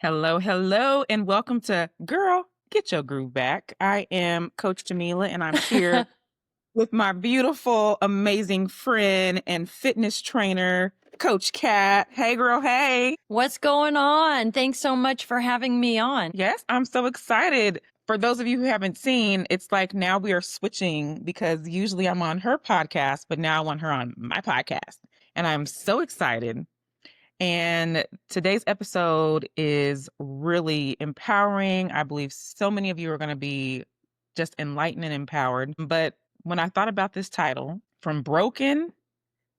Hello, hello, and welcome to Girl, Get Your Groove Back. I am Coach Jamila, and I'm here with my beautiful, amazing friend and fitness trainer, Coach Kat. Hey, girl, hey. What's going on? Thanks so much for having me on. Yes, I'm so excited. For those of you who haven't seen, it's like now we are switching because usually I'm on her podcast, but now I want her on my podcast. And I'm so excited. And today's episode is really empowering. I believe so many of you are going to be just enlightened and empowered. But when I thought about this title, From Broken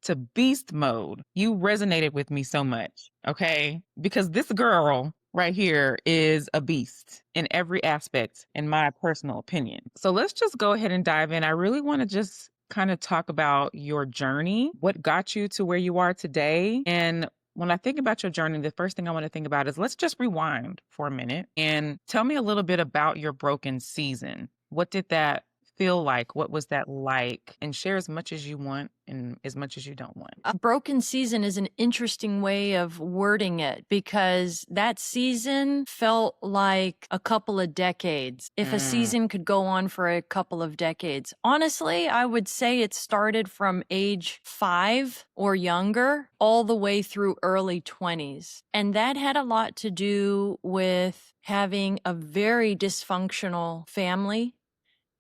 to Beast Mode, you resonated with me so much. Okay. Because this girl right here is a beast in every aspect, in my personal opinion. So let's just go ahead and dive in. I really want to just kind of talk about your journey, what got you to where you are today. And when I think about your journey, the first thing I want to think about is let's just rewind for a minute and tell me a little bit about your broken season. What did that feel like? What was that like? And share as much as you want and as much as you don't want. A broken season is an interesting way of wording it because that season felt like a couple of decades. If a season could go on for a couple of decades, honestly, I would say it started from age 5 or younger all the way through early 20s. And that had a lot to do with having a very dysfunctional family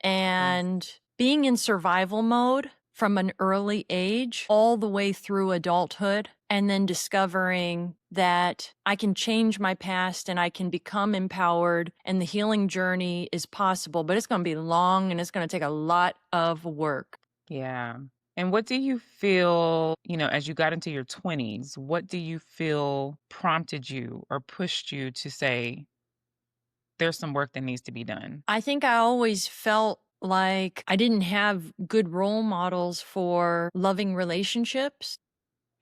and being in survival mode from an early age all the way through adulthood, and then discovering that I can change my past and I can become empowered and the healing journey is possible, but it's going to be long and it's going to take a lot of work. Yeah. And what do you feel, as you got into your 20s, what do you feel prompted you or pushed you to say, there's some work that needs to be done? I think I always felt like I didn't have good role models for loving relationships.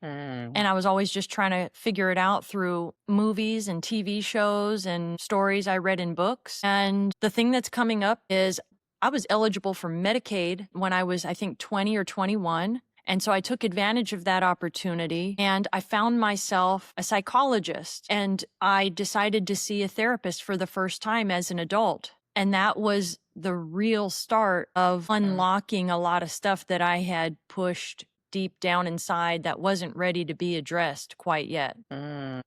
Mm. And I was always just trying to figure it out through movies and TV shows and stories I read in books. And the thing that's coming up is I was eligible for Medicaid when I was, I think, 20 or 21. And so I took advantage of that opportunity and I found myself a psychologist and I decided to see a therapist for the first time as an adult. And that was the real start of unlocking a lot of stuff that I had pushed deep down inside that wasn't ready to be addressed quite yet.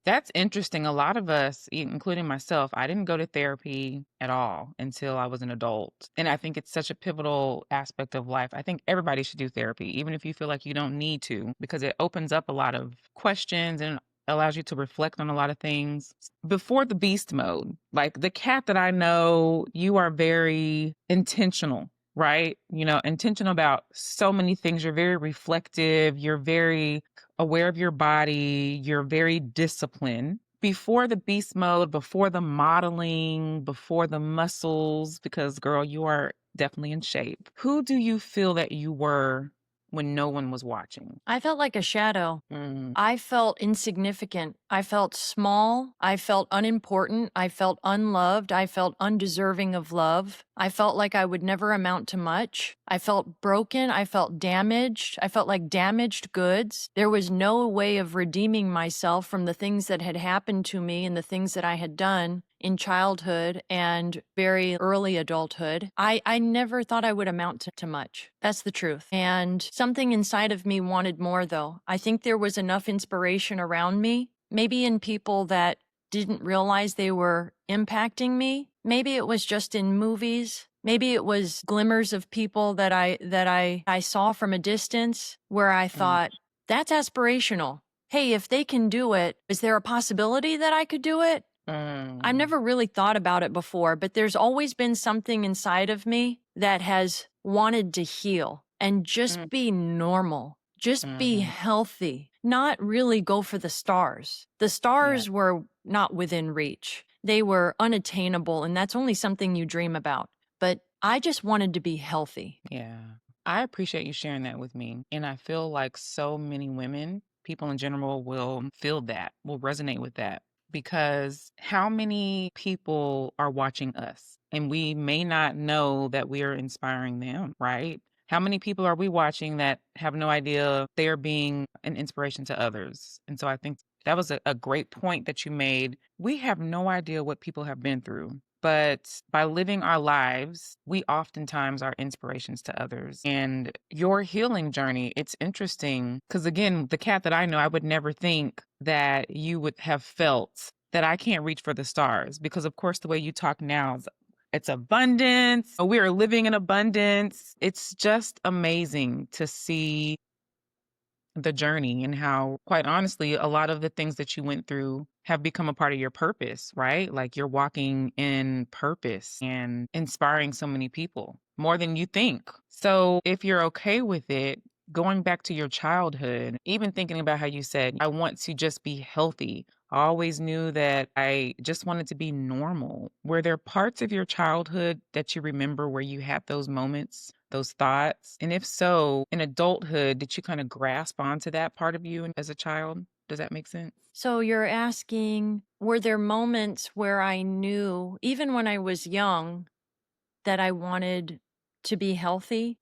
That's interesting. A lot of us, including myself, I didn't go to therapy at all until I was an adult. And I think it's such a pivotal aspect of life. I think everybody should do therapy, even if you feel like you don't need to, because it opens up a lot of questions and allows you to reflect on a lot of things. Before the beast mode, like the cat that I know, you are very intentional, right? Intentional about so many things. You're very reflective. You're very aware of your body. You're very disciplined. Before the beast mode, before the modeling, before the muscles, because girl, you are definitely in shape. Who do you feel that you were when no one was watching? I felt like a shadow. Mm. I felt insignificant. I felt small. I felt unimportant. I felt unloved. I felt undeserving of love. I felt like I would never amount to much. I felt broken. I felt damaged. I felt like damaged goods. There was no way of redeeming myself from the things that had happened to me and the things that I had done in childhood and very early adulthood. I never thought I would amount to much. That's the truth. And something inside of me wanted more, though. I think there was enough inspiration around me, maybe in people that didn't realize they were impacting me. Maybe it was just in movies. Maybe it was glimmers of people that I saw from a distance where I thought, that's aspirational. Hey, if they can do it, is there a possibility that I could do it? I've never really thought about it before, but there's always been something inside of me that has wanted to heal and just be normal, just be healthy, not really go for the stars. The stars were not within reach. They were unattainable, and that's only something you dream about. But I just wanted to be healthy. Yeah. I appreciate you sharing that with me. And I feel like so many women, people in general, will feel that, will resonate with that. Because how many people are watching us? And we may not know that we are inspiring them, right? How many people are we watching that have no idea they're being an inspiration to others? And so I think That was a great point that you made. We have no idea what people have been through, but by living our lives, we oftentimes are inspirations to others. And your healing journey, it's interesting because, again, the cat that I know, I would never think that you would have felt that I can't reach for the stars because, of course, the way you talk now is it's abundance. We are living in abundance. It's just amazing to see the journey and how, quite honestly, a lot of the things that you went through have become a part of your purpose, right? Like you're walking in purpose and inspiring so many people more than you think. So, if you're okay with it, going back to your childhood, even thinking about how you said, I want to just be healthy. I always knew that I just wanted to be normal. Were there parts of your childhood that you remember where you had those moments, those thoughts? And if so, in adulthood, did you kind of grasp onto that part of you as a child? Does that make sense? So you're asking, were there moments where I knew, even when I was young, that I wanted to be healthy?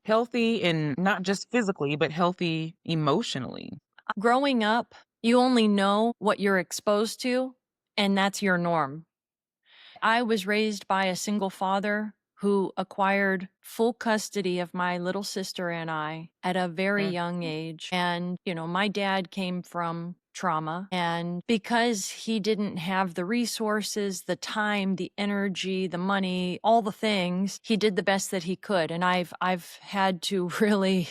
Healthy and not just physically, but healthy emotionally. Growing up, you only know what you're exposed to, and that's your norm. I was raised by a single father who acquired full custody of my little sister and I at a very young age. And, my dad came from trauma. And because he didn't have the resources, the time, the energy, the money, all the things, he did the best that he could. And I've had to really,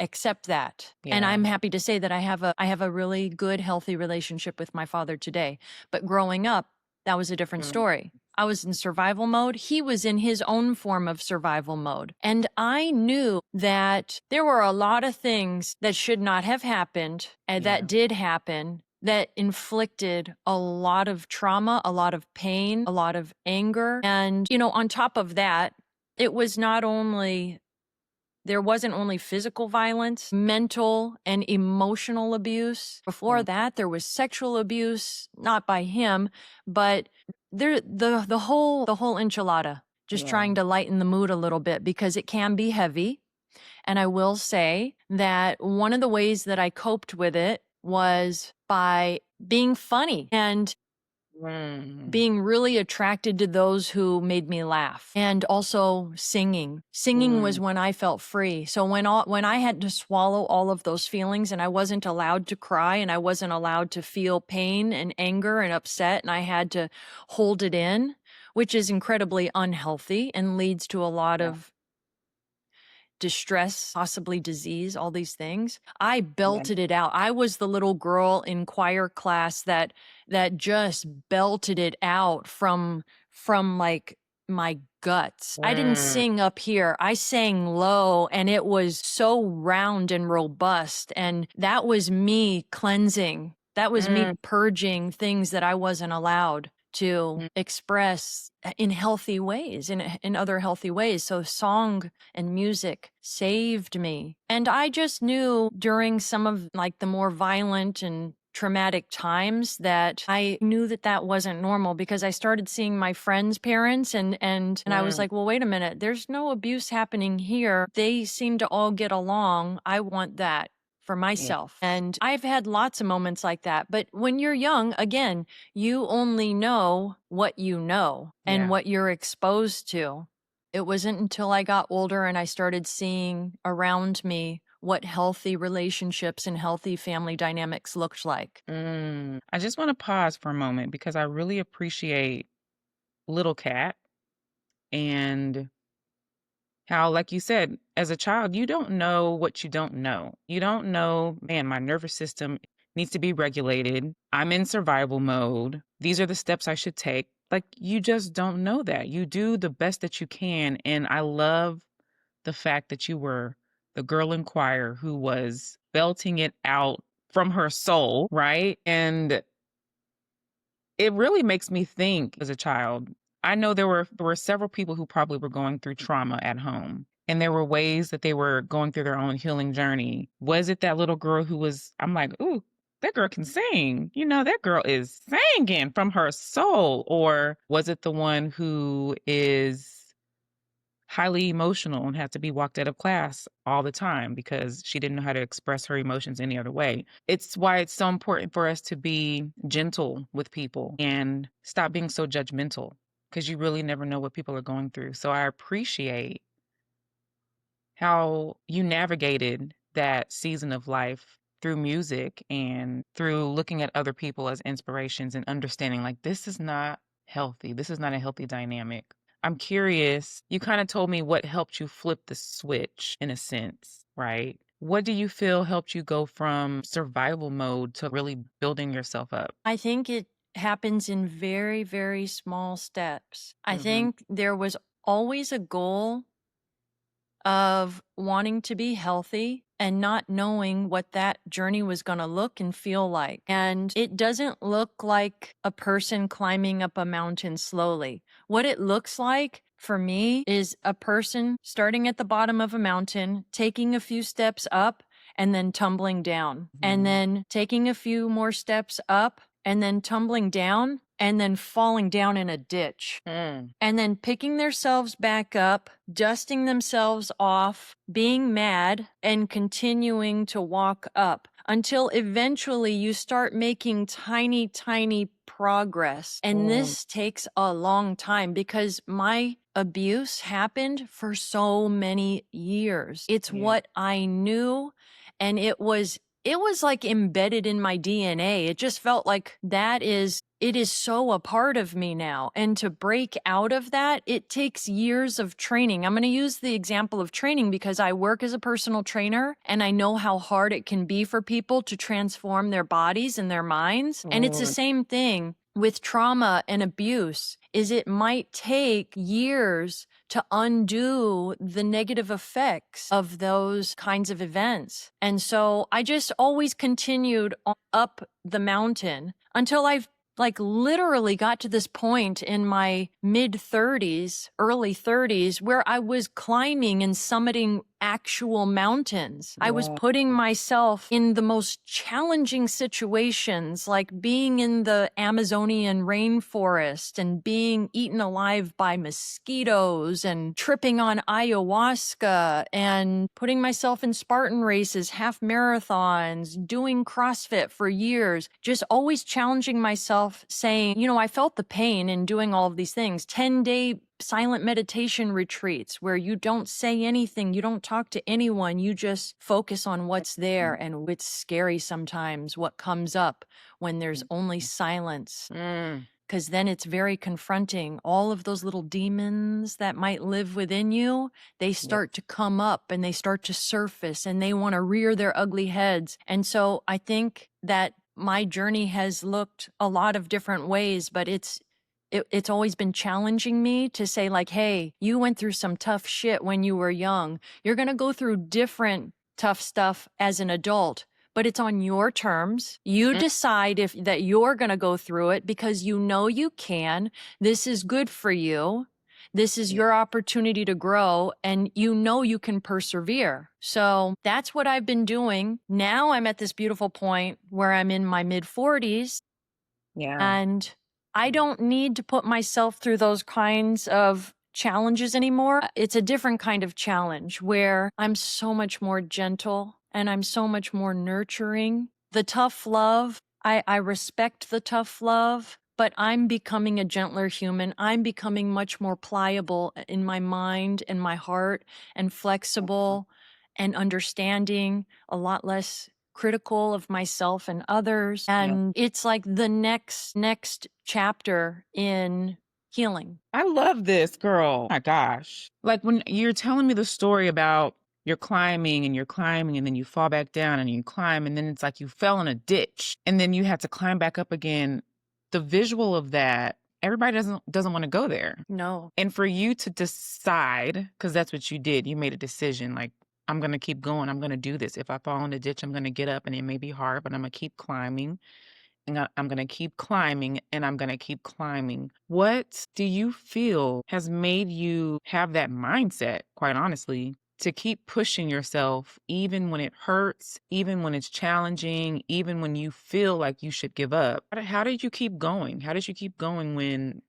accept that. And Yeah. I'm happy to say that I have a really good, healthy relationship with my father today. But growing up, that was a different story. I was in survival mode. He was in his own form of survival mode. And I knew that there were a lot of things that should not have happened and that did happen that inflicted a lot of trauma, a lot of pain, a lot of anger. And, on top of that, it was not only there wasn't only physical violence, mental and emotional abuse. Before that, there was sexual abuse, not by him, but the whole enchilada. Just trying to lighten the mood a little bit because it can be heavy. And I will say that one of the ways that I coped with it was by being funny and being really attracted to those who made me laugh, and also singing. Singing was when I felt free. So when I had to swallow all of those feelings and I wasn't allowed to cry and I wasn't allowed to feel pain and anger and upset and I had to hold it in, which is incredibly unhealthy and leads to a lot of distress, possibly disease, all these things. I belted it out. I was the little girl in choir class that just belted it out from like my guts. I didn't sing up here. I sang low and it was so round and robust, and that was me cleansing. That was me purging things that I wasn't allowed to express in healthy ways, in other healthy ways. So song and music saved me. And I just knew during some of like the more violent and traumatic times that I knew that that wasn't normal, because I started seeing my friends' parents and I was like, well, wait a minute, there's no abuse happening here. They seem to all get along. I want that for myself. And I've had lots of moments like that. But when you're young, again, you only know what you know and what you're exposed to. It wasn't until I got older and I started seeing around me what healthy relationships and healthy family dynamics looked like. I just want to pause for a moment because I really appreciate Little Cat and how, like you said, as a child, you don't know what you don't know. You don't know, man, my nervous system needs to be regulated. I'm in survival mode. These are the steps I should take. Like, you just don't know that. You do the best that you can. And I love the fact that you were the girl in choir who was belting it out from her soul, right? And it really makes me think as a child. I know there were several people who probably were going through trauma at home. And there were ways that they were going through their own healing journey. Was it that little girl who was, I'm like, ooh, that girl can sing. That girl is singing from her soul. Or was it the one who is highly emotional and had to be walked out of class all the time because she didn't know how to express her emotions any other way. It's why it's so important for us to be gentle with people and stop being so judgmental because you really never know what people are going through. So I appreciate how you navigated that season of life through music and through looking at other people as inspirations and understanding like this is not healthy. This is not a healthy dynamic. I'm curious, you kind of told me what helped you flip the switch in a sense, right? What do you feel helped you go from survival mode to really building yourself up? I think it happens in very, very small steps. I Hmm. think there was always a goal of wanting to be healthy and not knowing what that journey was going to look and feel like. And it doesn't look like a person climbing up a mountain slowly. What it looks like for me is a person starting at the bottom of a mountain, taking a few steps up, and then tumbling down, and then taking a few more steps up, and then tumbling down, and then falling down in a ditch, Mm. and then picking themselves back up, dusting themselves off, being mad, and continuing to walk up until eventually you start making tiny, tiny progress. And this takes a long time because my abuse happened for so many years. It's Yeah. what I knew, and it was like embedded in my DNA. It just felt like it is so a part of me now. And to break out of that, it takes years of training. I'm going to use the example of training because I work as a personal trainer and I know how hard it can be for people to transform their bodies and their minds. And it's the same thing with trauma and abuse is it might take years to undo the negative effects of those kinds of events. And so I just always continued up the mountain until I've like literally got to this point in my mid 30s, early 30s, where I was climbing and summiting actual mountains. I was putting myself in the most challenging situations, like being in the Amazonian rainforest and being eaten alive by mosquitoes and tripping on ayahuasca and putting myself in Spartan races, half marathons, doing CrossFit for years, just always challenging myself, saying, I felt the pain in doing all of these things. 10-day silent meditation retreats where you don't say anything, you don't talk to anyone, you just focus on what's there. And it's scary sometimes what comes up when there's only silence. Because then it's very confronting. All of those little demons that might live within you, they start to come up and they start to surface and they want to rear their ugly heads. And so I think that my journey has looked a lot of different ways, but it's always been challenging me to say like, hey, you went through some tough shit when you were young. You're going to go through different tough stuff as an adult, but it's on your terms. You decide if that you're going to go through it because you know you can. This is good for you. This is your opportunity to grow and you know you can persevere. So that's what I've been doing. Now I'm at this beautiful point where I'm in my mid 40s. Yeah. And I don't need to put myself through those kinds of challenges anymore. It's a different kind of challenge where I'm so much more gentle and I'm so much more nurturing. The tough love, I respect the tough love, but I'm becoming a gentler human. I'm becoming much more pliable in my mind and my heart and flexible and understanding, a lot less critical of myself and others. And it's like the next chapter in healing. I love this, girl. My gosh. Like when you're telling me the story about you're climbing and then you fall back down and you climb and then it's like you fell in a ditch and then you had to climb back up again. The visual of that, everybody doesn't want to go there. No. And for you to decide, because that's what you did, you made a decision like, I'm going to keep going. I'm going to do this. If I fall in a ditch, I'm going to get up and it may be hard, but I'm going to keep climbing. And I'm going to keep climbing and I'm going to keep climbing. What do you feel has made you have that mindset, quite honestly, to keep pushing yourself even when it hurts, even when it's challenging, even when you feel like you should give up? How did you keep going? How did you keep going when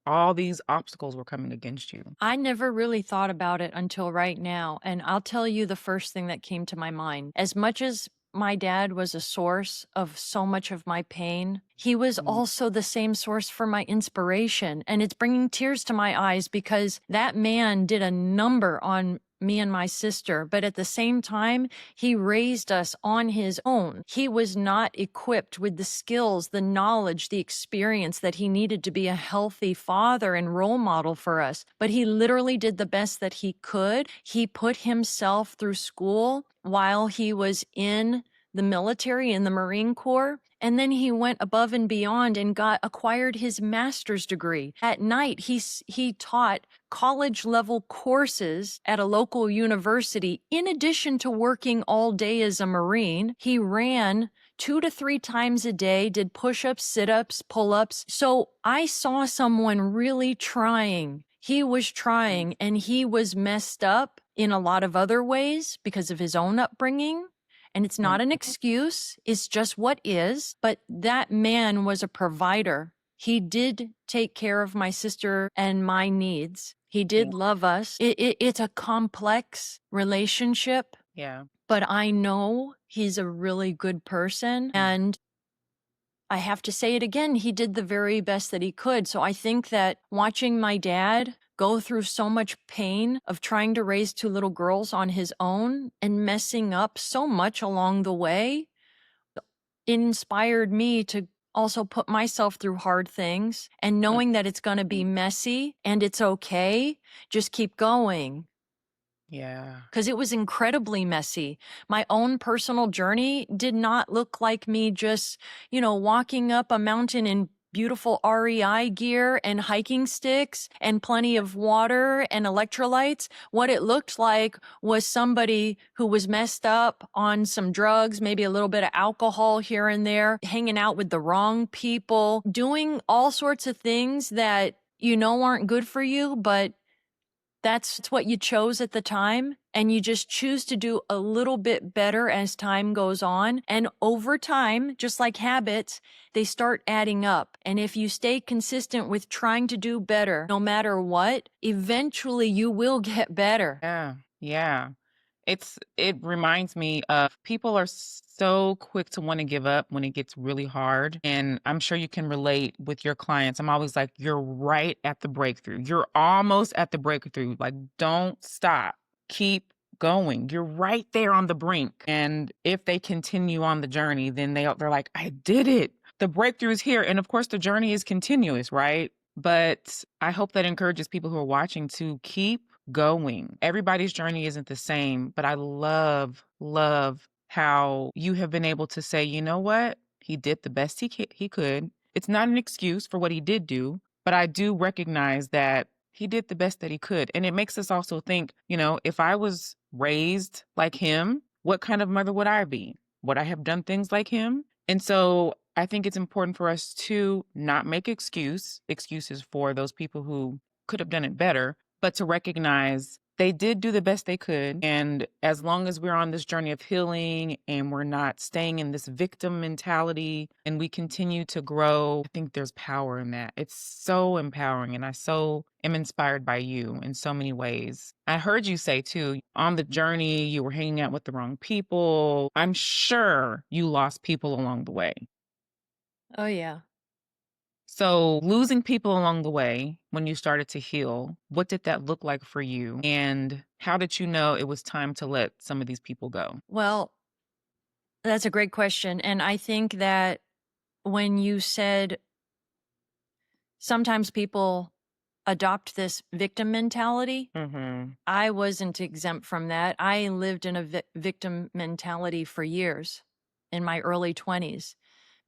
all these obstacles were coming against you. I never really thought about it until right now, and I'll tell you the first thing that came to my mind. As much as my dad was a source of so much of my pain, he was Mm, also the same source for my inspiration. And it's bringing tears to my eyes because that man did a number on me and my sister, but at the same time, he raised us on his own. He was not equipped with the skills, the knowledge, the experience that he needed to be a healthy father and role model for us. But he literally did the best that he could. He put himself through school while he was in the military, in the Marine Corps. And then he went above and beyond and acquired his master's degree. At night, he taught college level courses at a local university. In addition to working all day as a Marine, he ran 2 to 3 times a day, did push-ups, sit-ups, pull-ups. So I saw someone really trying. He was trying, and he was messed up in a lot of other ways because of his own upbringing. And it's not an excuse, it's just what is. But that man was a provider. He did take care of my sister and my needs. He did love us. It's a complex relationship, yeah. but I know he's a really good person. And I have to say it again, he did the very best that he could. So I think that watching my dad go through so much pain of trying to raise 2 little girls on his own and messing up so much along the way inspired me to also put myself through hard things and knowing that it's going to be messy and it's okay. Just keep going. Yeah. Because it was incredibly messy. My own personal journey did not look like me just, walking up a mountain in beautiful REI gear and hiking sticks and plenty of water and electrolytes. What it looked like was somebody who was messed up on some drugs, maybe a little bit of alcohol here and there, hanging out with the wrong people, doing all sorts of things that aren't good for you, but that's what you chose at the time, and you just choose to do a little bit better as time goes on. And over time, just like habits, they start adding up. And if you stay consistent with trying to do better, no matter what, eventually you will get better. Yeah. Yeah. It reminds me of people are so quick to want to give up when it gets really hard. And I'm sure you can relate with your clients. I'm always like, you're right at the breakthrough. You're almost at the breakthrough. Like, don't stop. Keep going. You're right there on the brink. And if they continue on the journey, then they're like, I did it. The breakthrough is here. And of course, the journey is continuous, right? But I hope that encourages people who are watching to keep going. Everybody's journey isn't the same, but I love how you have been able to say, you know what? He did the best he could. It's not an excuse for what he did do, but I do recognize that he did the best that he could. And it makes us also think, if I was raised like him, what kind of mother would I be? Would I have done things like him? And so I think it's important for us to not make excuses for those people who could have done it better, but to recognize they did do the best they could. And as long as we're on this journey of healing and we're not staying in this victim mentality and we continue to grow, I think there's power in that. It's so empowering. And I so am inspired by you in so many ways. I heard you say too, on the journey, you were hanging out with the wrong people. I'm sure you lost people along the way. Oh, yeah. So, losing people along the way when you started to heal, what did that look like for you? And how did you know it was time to let some of these people go? Well, that's a great question. And I think that when you said sometimes people adopt this victim mentality, Mm-hmm. I wasn't exempt from that. I lived in a victim mentality for years in my early 20s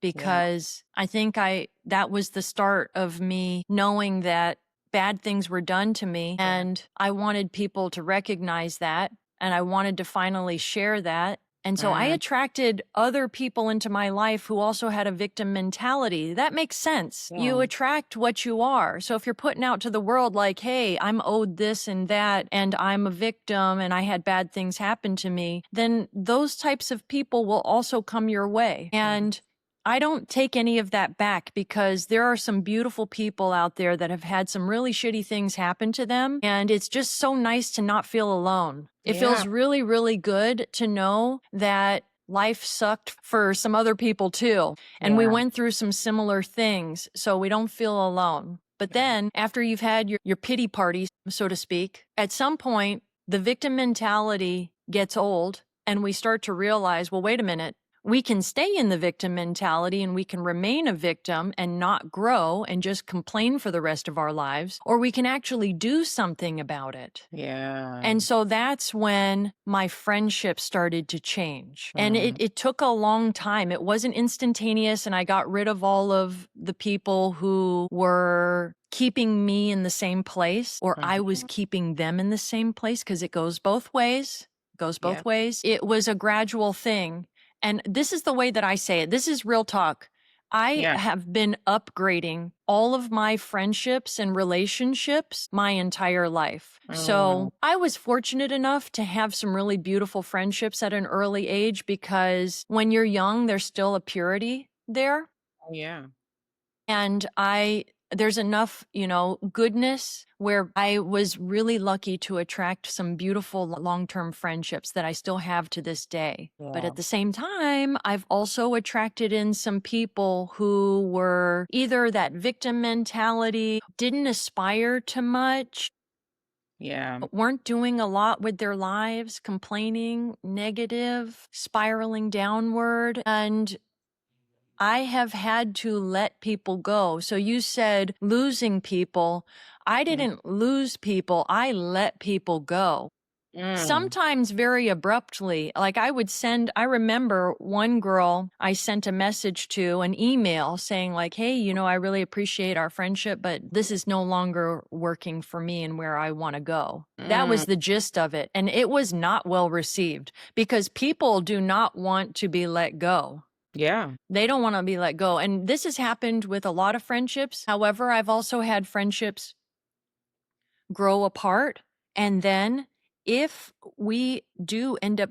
Yeah. because I think that was the start of me knowing that bad things were done to me, and I wanted people to recognize that, and I wanted to finally share that. And so I attracted other people into my life who also had a victim mentality. That makes sense. Yeah. You attract what you are. So if you're putting out to the world like, hey, I'm owed this and that, and I'm a victim and I had bad things happen to me, then those types of people will also come your way. And I don't take any of that back because there are some beautiful people out there that have had some really shitty things happen to them. And it's just so nice to not feel alone. It Yeah. feels really, really good to know that life sucked for some other people too. And we Yeah. went through some similar things, so we don't feel alone. But then after you've had your pity party, so to speak, at some point, the victim mentality gets old and we start to realize, well, wait a minute. We can stay in the victim mentality and we can remain a victim and not grow and just complain for the rest of our lives, or we can actually do something about it. Yeah. And so that's when my friendship started to change. And Mm. it took a long time. It wasn't instantaneous. And I got rid of all of the people who were keeping me in the same place, or I was keeping them in the same place, because it goes both ways. Yeah. It was a gradual thing. And this is the way that I say it. This is real talk. I Yeah. have been upgrading all of my friendships and relationships my entire life. So I was fortunate enough to have some really beautiful friendships at an early age, because when you're young, there's still a purity there. Oh, yeah. And there's enough, goodness where I was really lucky to attract some beautiful long-term friendships that I still have to this day. But Yeah. at the same time, I've also attracted in some people who were either that victim mentality, didn't aspire to much, Yeah. weren't doing a lot with their lives, complaining, negative, spiraling downward. And I have had to let people go. So you said losing people. I didn't lose people. I let people go. Sometimes very abruptly. Like I remember one girl I sent a message to, an email saying like, hey, I really appreciate our friendship, but this is no longer working for me and where I want to go. That was the gist of it. And it was not well received because people do not want to be let go. Yeah. They don't want to be let go. And this has happened with a lot of friendships. However, I've also had friendships grow apart. And then if we do end up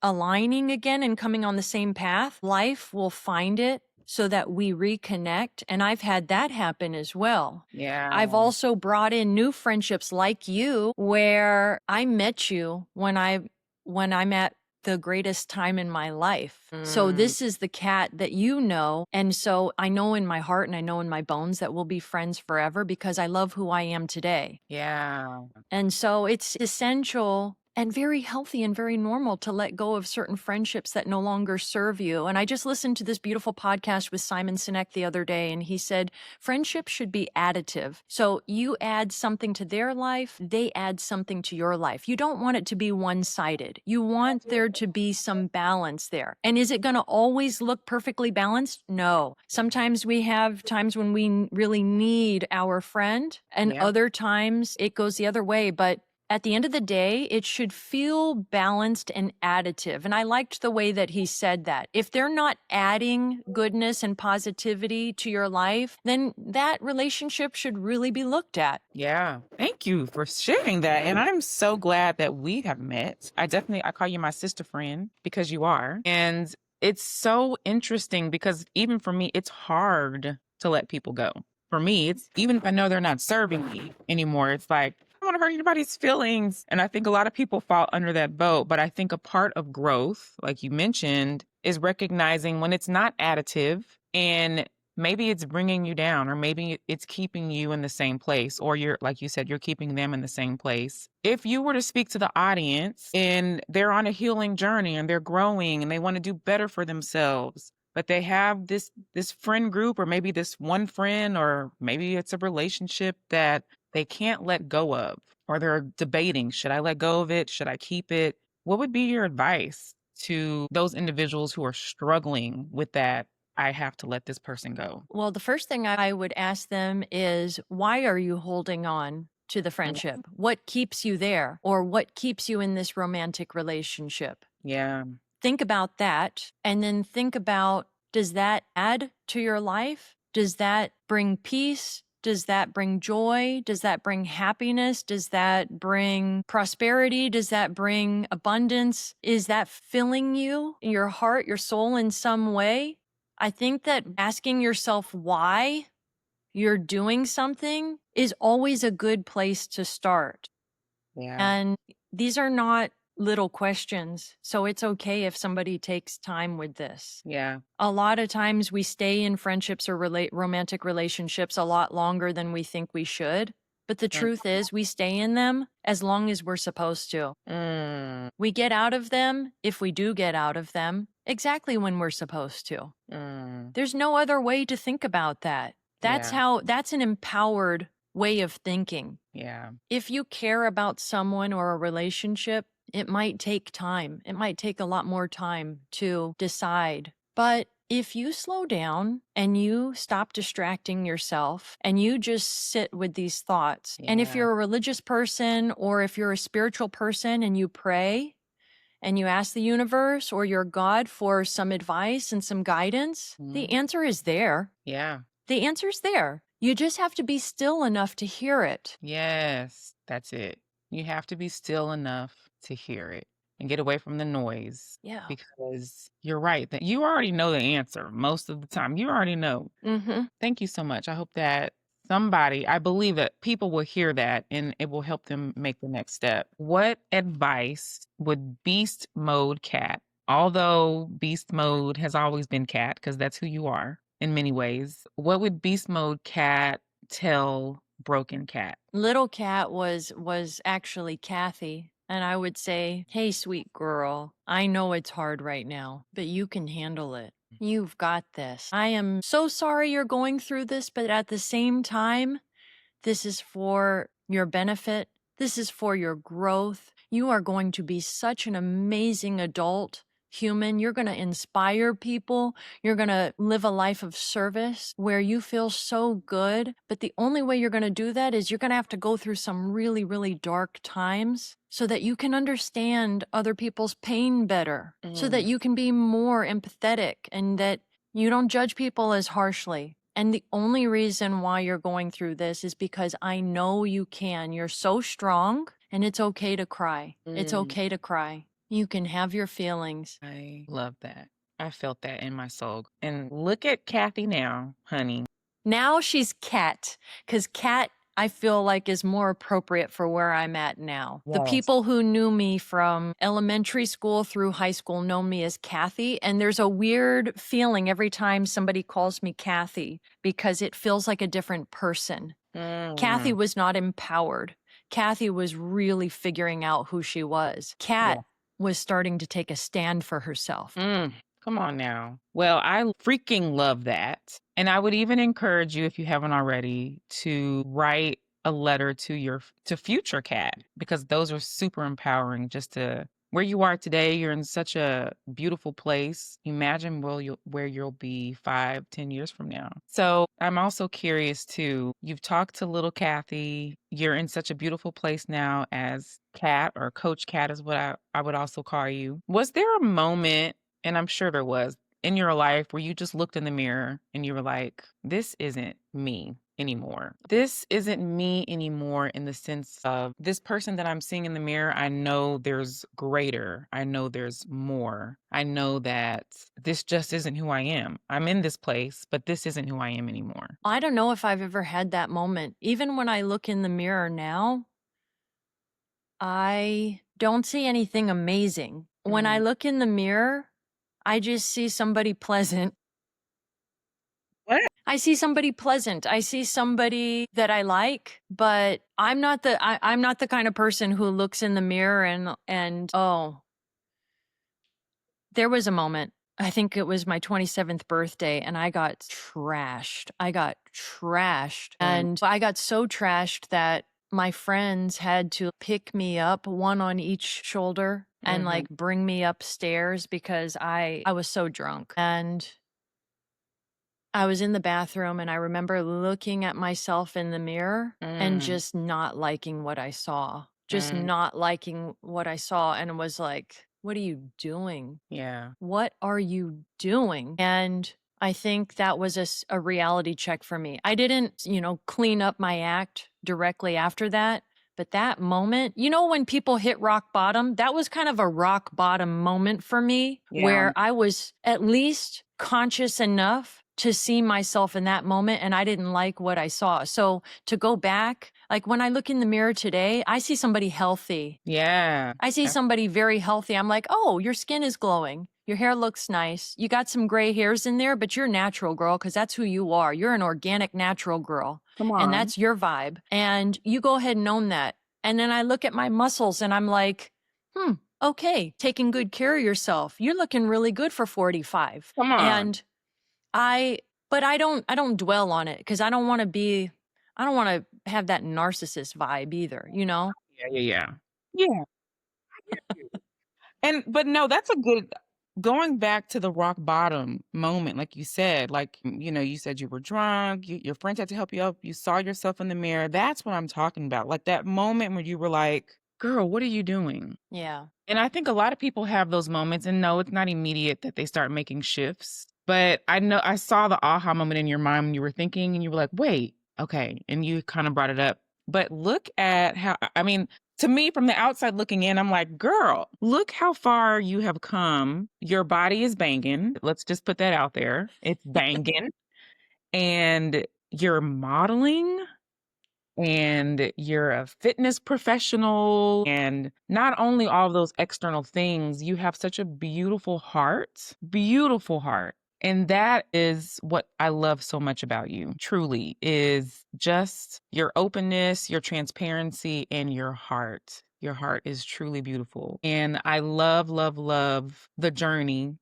aligning again and coming on the same path, life will find it so that we reconnect. And I've had that happen as well. Yeah. I've also brought in new friendships like you, where I met you when I'm at the greatest time in my life. So this is the cat that you know. And so I know in my heart and I know in my bones that we'll be friends forever because I love who I am today. Yeah. And so it's essential and very healthy and very normal to let go of certain friendships that no longer serve you. And I just listened to this beautiful podcast with Simon Sinek the other day, and he said, friendship should be additive. So you add something to their life, they add something to your life. You don't want it to be one-sided. You want there to be some balance there. And is it going to always look perfectly balanced? No. Sometimes we have times when we really need our friend, and other times it goes the other way. But at the end of the day, it should feel balanced and additive. And I liked the way that he said that. If they're not adding goodness and positivity to your life, then that relationship should really be looked at. Yeah. Thank you for sharing that. And I'm so glad that we have met. I call you my sister friend because you are. And it's so interesting because even for me, it's hard to let people go. For me, it's even if I know they're not serving me anymore, it's like, I don't want to hurt anybody's feelings. And I think a lot of people fall under that boat. But I think a part of growth, like you mentioned, is recognizing when it's not additive and maybe it's bringing you down, or maybe it's keeping you in the same place, or like you said, you're keeping them in the same place. If you were to speak to the audience and they're on a healing journey and they're growing and they want to do better for themselves, but they have this friend group, or maybe this one friend, or maybe it's a relationship that they can't let go of, or they're debating, should I let go of it? Should I keep it? What would be your advice to those individuals who are struggling with that? I have to let this person go. Well, the first thing I would ask them is, why are you holding on to the friendship? What keeps you there? Or what keeps you in this romantic relationship? Yeah. Think about that. And then think about, does that add to your life? Does that bring peace? Does that bring joy? Does that bring happiness? Does that bring prosperity? Does that bring abundance? Is that filling you, your heart, your soul in some way? I think that asking yourself why you're doing something is always a good place to start. Yeah. And these are not little questions. So it's okay if somebody takes time with this. Yeah. A lot of times we stay in friendships or romantic relationships a lot longer than we think we should. But the Mm. truth is, we stay in them as long as we're supposed to. Mm. We get out of them, if we do get out of them, exactly when we're supposed to. Mm. There's no other way to think about that. Yeah. That's an empowered way of thinking. Yeah. If you care about someone or a relationship, it might take time. It might take a lot more time to decide. But if you slow down and you stop distracting yourself and you just sit with these thoughts, and if Yeah. you're a religious person or if you're a spiritual person and you pray and you ask the universe or your God for some advice and some guidance, the Mm. answer is there. Yeah. The answer's there. You just have to be still enough to hear it. Yes. That's it. You have to be still enough to hear it and get away from the noise Yeah. because you're right that you already know the answer most of the time. You already know. Mm-hmm. Thank you so much. I hope that somebody, I believe that people will hear that and it will help them make the next step. What advice would beast mode cat, although beast mode has always been cat because that's who you are in many ways, what would beast mode cat tell broken cat? Little cat was actually Kathy, and I would say, "Hey, sweet girl, I know it's hard right now, but you can handle it. You've got this. I am so sorry you're going through this, but at the same time, this is for your benefit. This is for your growth. You are going to be such an amazing adult human. You're going to inspire people. You're going to live a life of service where you feel so good. But the only way you're going to do that is you're going to have to go through some really, really dark times so that you can understand other people's pain better, so that Mm. you can be more empathetic and that you don't judge people as harshly. And the only reason why you're going through this is because I know you can. You're so strong, and it's okay to cry. It's Mm. okay to cry. You can have your feelings. I love that. I felt that in my soul. And look at Kathy now, honey. Now she's Cat, because Cat, I feel like, is more appropriate for where I'm at now. The Yes. people who knew me from elementary school through high school know me as Kathy, and there's a weird feeling every time somebody calls me Kathy because it feels like a different person. Kathy Mm. was not empowered. Kathy was really figuring out who she was. Kat Yeah. was starting to take a stand for herself. Mm. Come on now. Well, I freaking love that. And I would even encourage you, if you haven't already, to write a letter to your to future cat because those are super empowering just to where you are today, you're in such a beautiful place. Imagine where you'll be 5, 10 years from now. So I'm also curious too. You've talked to little Kathy. You're in such a beautiful place now as Cat or Coach Cat is what I would also call you. Was there a moment, and I'm sure there was, in your life where you just looked in the mirror and you were like, this isn't me anymore. This isn't me anymore in the sense of this person that I'm seeing in the mirror. I know there's greater. I know there's more. I know that this just isn't who I am. I'm in this place, but this isn't who I am anymore. I don't know if I've ever had that moment. Even when I look in the mirror now, I don't see anything amazing. When I Mm. look in the mirror, I just see somebody pleasant. What? I see somebody pleasant. I see somebody that I like, but I'm not the kind of person who looks in the mirror and oh, there was a moment. I think it was my 27th birthday and I got trashed. I got trashed. And I got so trashed that my friends had to pick me up, one on each shoulder, and Mhm. like bring me upstairs because I was so drunk. And I was in the bathroom and I remember looking at myself in the mirror and Mm. just not liking what I saw. Just Mm. not liking what I saw and was like, what are you doing? Yeah. What are you doing? And I think that was a reality check for me. I didn't, clean up my act directly after that, But that moment, you know, when people hit rock bottom, that was kind of a rock bottom moment for me Yeah. where I was at least conscious enough to see myself in that moment and I didn't like what I saw. So to go back, like when I look in the mirror today, I see somebody healthy. Yeah. I see somebody very healthy. I'm like, oh, your skin is glowing. Your hair looks nice. You got some gray hairs in there, but you're natural, girl, because that's who you are. You're an organic, natural girl. Come And on. that's your vibe. And you go ahead and own that. And then I look at my muscles and I'm like, okay, taking good care of yourself. You're looking really good for 45. Come on. And but I don't dwell on it because I don't want to have that narcissist vibe either, you know? Yeah. Yeah. But no, that's a good going back to the rock bottom moment, like you said, like, you said you were drunk, your friends had to help you up, you saw yourself in the mirror. That's what I'm talking about. Like that moment where you were like, girl, what are you doing? Yeah. And I think a lot of people have those moments, and no, it's not immediate that they start making shifts. But I know I saw the aha moment in your mind when you were thinking and you were like, wait, okay. And you kind of brought it up. But look at how, I mean, to me, from the outside looking in, I'm like, girl, look how far you have come. Your body is banging. Let's just put that out there. It's banging. And you're modeling and you're a fitness professional. And not only all of those external things, you have such a beautiful heart. And that is what I love so much about you, truly, is just your openness, your transparency, and your heart. Your heart is truly beautiful. And I love, love, love the journey.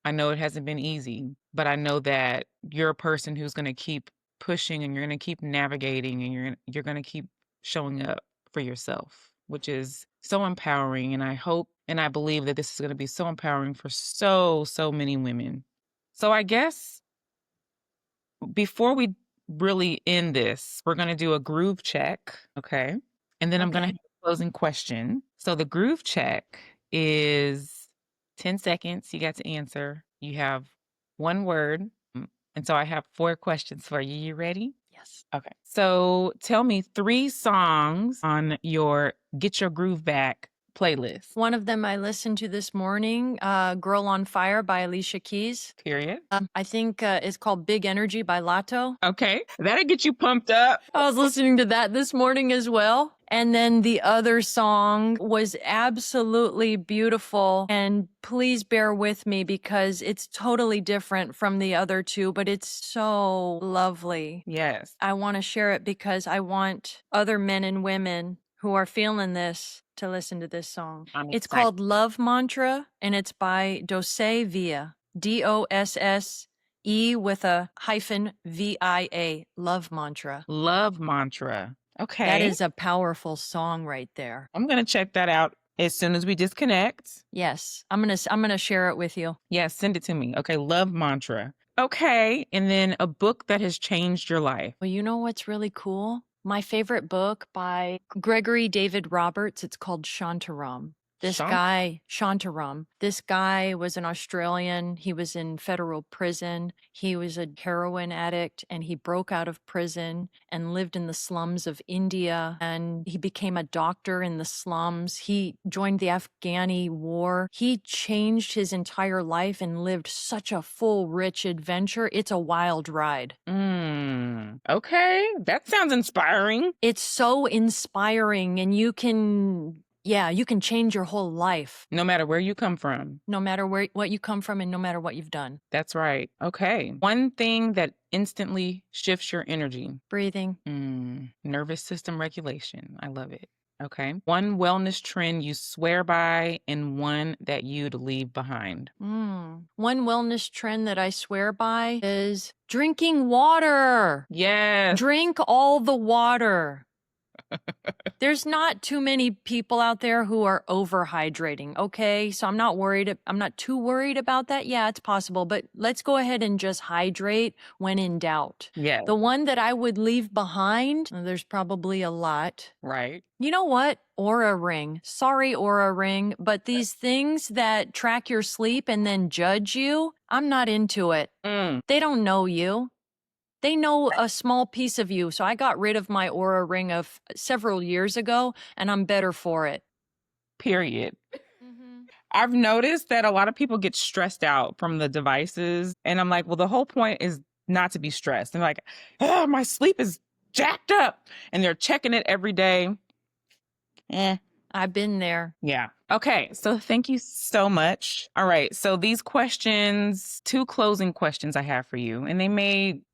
I know it hasn't been easy, but I know that you're a person who's going to keep pushing and you're going to keep navigating and you're going to keep showing up for yourself, which is so empowering. And I hope and I believe that this is going to be so empowering for so many women. So I guess before we really end this, we're going to do a groove check, okay? And then I'm going to Okay. have a closing question. So the groove check is 10 seconds. You got to answer. You have one word. And so I have 4 questions for you. You ready? Yes. Okay. So tell me 3 songs on your Get Your Groove Back playlist. One of them I listened to this morning, Girl on Fire by Alicia Keys. Period. I think it's called Big Energy by Lato. Okay. That'll get you pumped up. I was listening to that this morning as well. And then the other song was absolutely beautiful. And please bear with me because it's totally different from the other two, but it's so lovely. Yes. I want to share it because I want other men and women who are feeling this to listen to this song. I'm It's excited. called Love Mantra and it's by Dose Via. DOSSE with a hyphen VIA. Love Mantra. Love Mantra. Okay. That is a powerful song right there. I'm going to check that out as soon as we disconnect. Yes. I'm going to share it with you. Yes, send it to me. Okay, Love Mantra. Okay, and then a book that has changed your life. Well, you know what's really cool? My favorite book by Gregory David Roberts, it's called Shantaram. Shantaram. This guy was an Australian. He was in federal prison. He was a heroin addict and he broke out of prison and lived in the slums of India. And he became a doctor in the slums. He joined the Afghani war. He changed his entire life and lived such a full, rich adventure. It's a wild ride. Okay, that sounds inspiring. It's so inspiring and you can change your whole life. No matter where you come from. No matter what you come from and no matter what you've done. That's right. Okay. One thing that instantly shifts your energy. Breathing. Nervous system regulation. I love it. Okay. One wellness trend you swear by and one that you'd leave behind. One wellness trend that I swear by is drinking water. Yes. Drink all the water. There's not too many people out there who are overhydrating, okay? So I'm not too worried about that. Yeah, it's possible, but let's go ahead and just hydrate when in doubt. Yeah. The one that I would leave behind, there's probably a lot. Right. You know what? Aura Ring. Sorry, Aura Ring, but these things that track your sleep and then judge you, I'm not into it. They don't know you. They know a small piece of you. So I got rid of my aura ring of several years ago, and I'm better for it. Period. Mhm. I've noticed that a lot of people get stressed out from the devices. And I'm like, well, the whole point is not to be stressed. And like, oh, my sleep is jacked up. And they're checking it every day. I've been there. Yeah. Okay. So thank you so much. All right. So these questions, 2 closing questions I have for you, and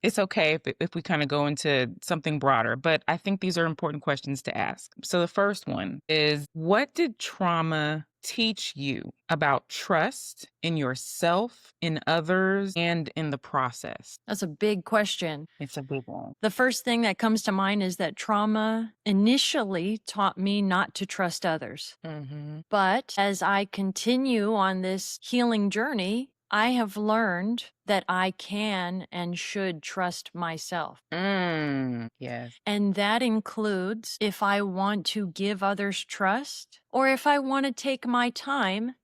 it's okay if we kind of go into something broader, but I think these are important questions to ask. So the first one is, what did trauma teach you about trust in yourself, in others, and in the process? That's a big question. It's a big one. The first thing that comes to mind is that trauma initially taught me not to trust others. Mm-hmm. But as I continue on this healing journey, I have learned that I can and should trust myself. Yes. And that includes if I want to give others trust or if I want to take my time.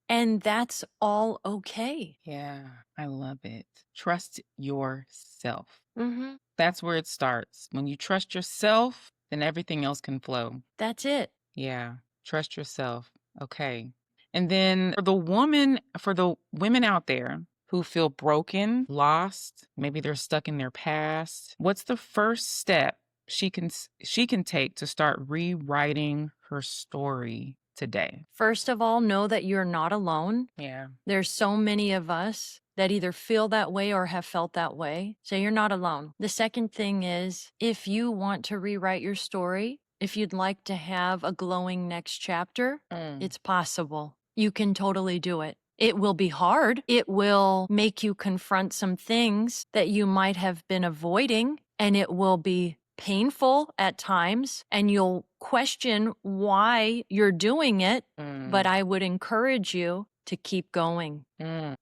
And that's all okay. Yeah. I love it. Trust yourself. Mm-hmm. That's where it starts. When you trust yourself, then everything else can flow. That's it. Yeah. Trust yourself. Okay. And then for the women out there who feel broken, lost, maybe they're stuck in their past, what's the first step she can take to start rewriting her story today? First of all, know that you're not alone. Yeah. There's so many of us that either feel that way or have felt that way. So you're not alone. The second thing is, if you want to rewrite your story, if you'd like to have a glowing next chapter, it's possible. You can totally do it. It will be hard. It will make you confront some things that you might have been avoiding, and it will be painful at times, and you'll question why you're doing it. But I would encourage you to keep going.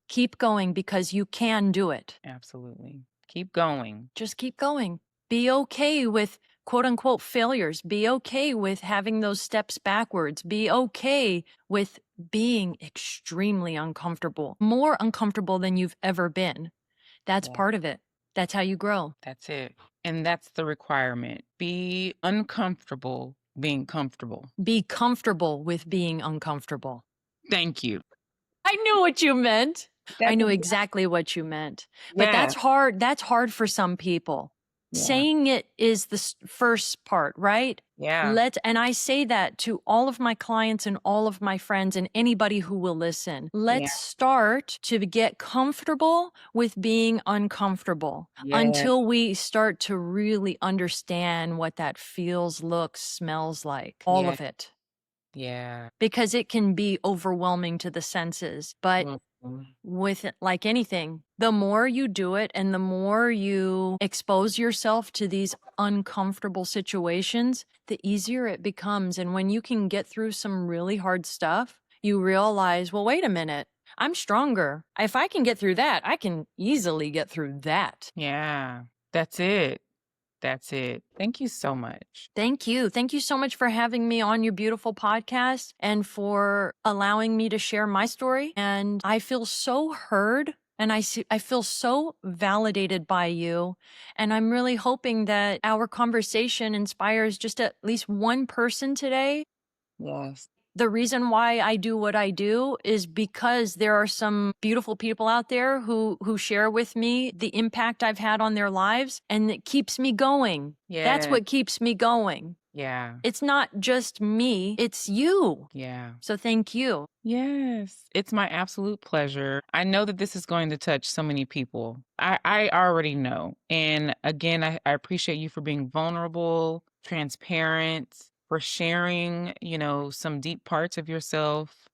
Keep going because you can do it. Absolutely. Keep going. Just keep going. Be okay with quote unquote failures. Be okay with having those steps backwards. Be okay with being extremely uncomfortable, more uncomfortable than you've ever been. That's Yeah. part of it. That's how you grow. That's it. And that's the requirement. Be uncomfortable being comfortable. Be comfortable with being uncomfortable. Thank you. I knew what you meant. I knew That's- exactly what you meant. But Yeah. that's hard. That's hard for some people. Yeah. Saying it is the first part, right? Yeah. And I say that to all of my clients and all of my friends and anybody who will listen. Let's start to get comfortable with being uncomfortable until we start to really understand what that feels, looks, smells like. All of it. Yeah. Because it can be overwhelming to the senses. But with like anything, the more you do it and the more you expose yourself to these uncomfortable situations, the easier it becomes. And when you can get through some really hard stuff, you realize, well, wait a minute, I'm stronger. If I can get through that, I can easily get through that. Yeah. That's it. That's it. Thank you so much. Thank you. Thank you so much for having me on your beautiful podcast and for allowing me to share my story. And I feel so heard and I feel so validated by you. And I'm really hoping that our conversation inspires just at least one person today. Yes. The reason why I do what I do is because there are some beautiful people out there who share with me the impact I've had on their lives, and it keeps me going. Yeah. That's what keeps me going. Yeah. It's not just me, it's you. Yeah. So thank you. Yes. It's my absolute pleasure. I know that this is going to touch so many people. I already know. And again, I appreciate you for being vulnerable, transparent, for sharing, some deep parts of yourself.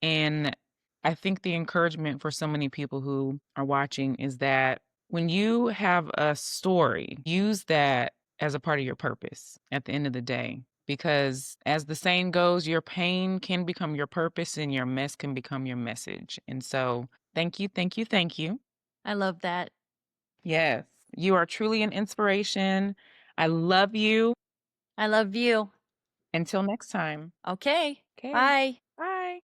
And I think the encouragement for so many people who are watching is that when you have a story, use that as a part of your purpose at the end of the day. Because as the saying goes, your pain can become your purpose and your mess can become your message. And so thank you, thank you, thank you. I love that. Yes, you are truly an inspiration. I love you. I love you. Until next time. Okay. Okay. Bye.